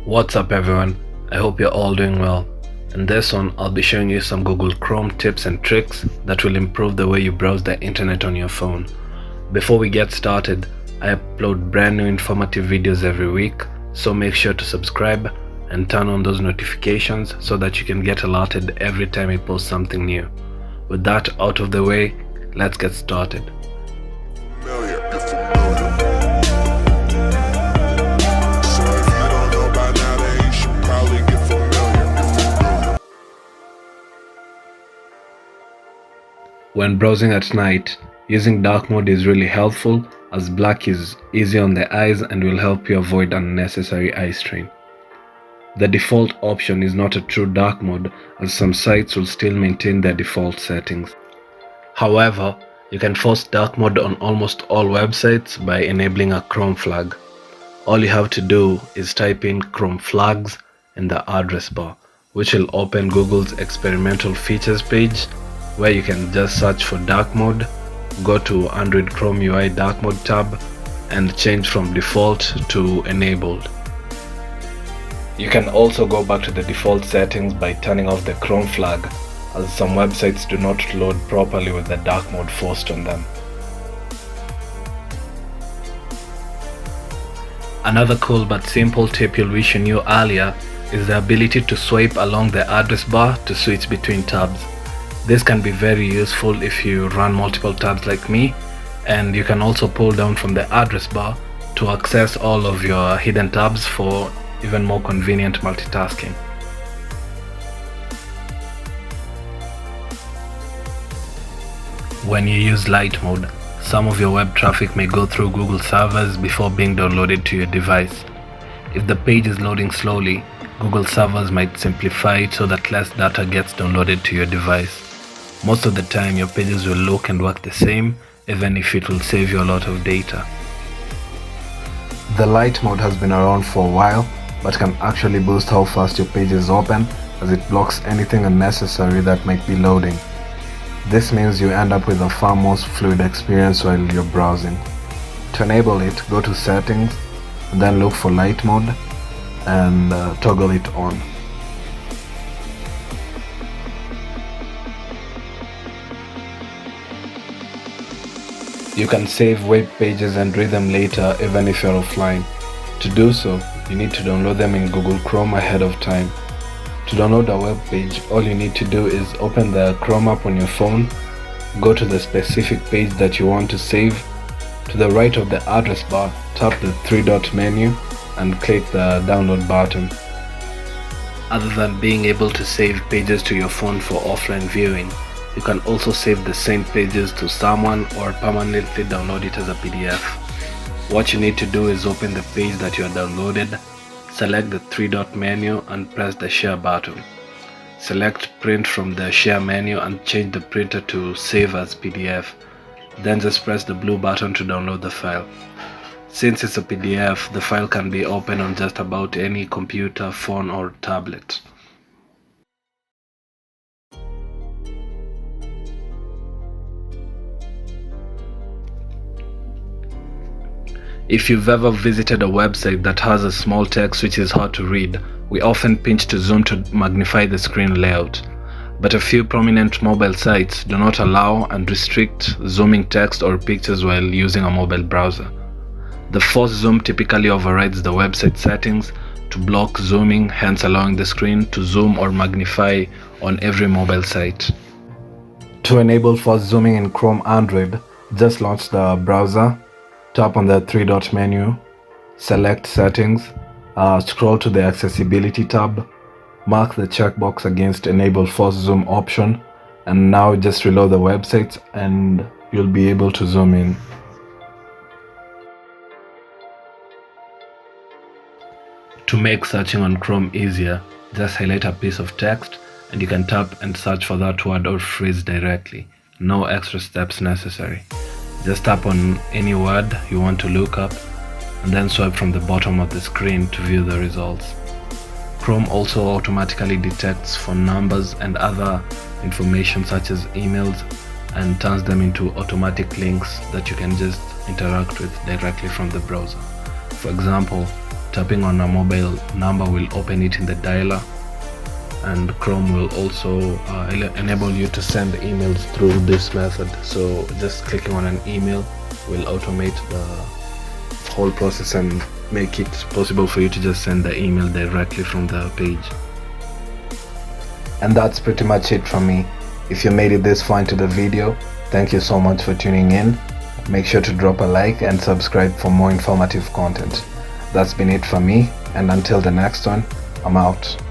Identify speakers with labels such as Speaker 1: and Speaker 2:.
Speaker 1: What's up everyone, I hope you're all doing well. In this one, I'll be showing you some Google Chrome tips and tricks that will improve the way you browse the internet on your phone. Before we get started, I upload brand new informative videos every week, so make sure to subscribe and turn on those notifications so that you can get alerted every time I post something new. With that out of the way, let's get started. When browsing at night, using dark mode is really helpful as black is easy on the eyes and will help you avoid unnecessary eye strain. The default option is not a true dark mode as some sites will still maintain their default settings. However, you can force dark mode on almost all websites by enabling a Chrome flag. All you have to do is type in Chrome flags in the address bar, which will open Google's experimental features page, where you can just search for dark mode, go to Android Chrome UI dark mode tab and change from default to enabled. You can also go back to the default settings by turning off the Chrome flag, as some websites do not load properly with the dark mode forced on them. Another cool but simple tip you'll wish you knew earlier is the ability to swipe along the address bar to switch between tabs. This can be very useful if you run multiple tabs like me, and you can also pull down from the address bar to access all of your hidden tabs for even more convenient multitasking. When you use light mode, some of your web traffic may go through Google servers before being downloaded to your device. If the page is loading slowly, Google servers might simplify it so that less data gets downloaded to your device. Most of the time your pages will look and work the same, even if it will save you a lot of data. The light mode has been around for a while, but can actually boost how fast your pages open, as it blocks anything unnecessary that might be loading. This means you end up with a far more fluid experience while you're browsing. To enable it, go to settings, and then look for light mode and toggle it on. You can save web pages and read them later even if you're offline. To do so, you need to download them in Google Chrome ahead of time. To download a web page, all you need to do is open the Chrome app on your phone, go to the specific page that you want to save. To the right of the address bar, tap the three-dot menu and click the download button. Other than being able to save pages to your phone for offline viewing, you can also save the same pages to someone or permanently download it as a PDF. What you need to do is open the page that you have downloaded, select the three-dot menu and press the share button. Select print from the share menu and change the printer to save as PDF. Then just press the blue button to download the file. Since it's a PDF, the file can be opened on just about any computer, phone or tablet. If you've ever visited a website that has a small text which is hard to read, we often pinch to zoom to magnify the screen layout. But a few prominent mobile sites do not allow and restrict zooming text or pictures while using a mobile browser. The forced zoom typically overrides the website settings to block zooming, hence allowing the screen to zoom or magnify on every mobile site. To enable forced zooming in Chrome Android, just launch the browser. Tap on the three-dot menu, select settings, scroll to the accessibility tab, mark the checkbox against enable forced zoom option, and now just reload the website and you'll be able to zoom in. To make searching on Chrome easier, just highlight a piece of text and you can tap and search for that word or phrase directly. No extra steps necessary. Just tap on any word you want to look up and then swipe from the bottom of the screen to view the results. Chrome also automatically detects phone numbers and other information such as emails and turns them into automatic links that you can just interact with directly from the browser. For example, tapping on a mobile number will open it in the dialer, and Chrome will also enable you to send emails through this method. So just clicking on an email will automate the whole process and make it possible for you to just send the email directly from the page. And that's pretty much it from me. If you made it this far into the video, thank you so much for tuning in. Make sure to drop a like and subscribe for more informative content. That's been it from me, and until the next one, I'm out.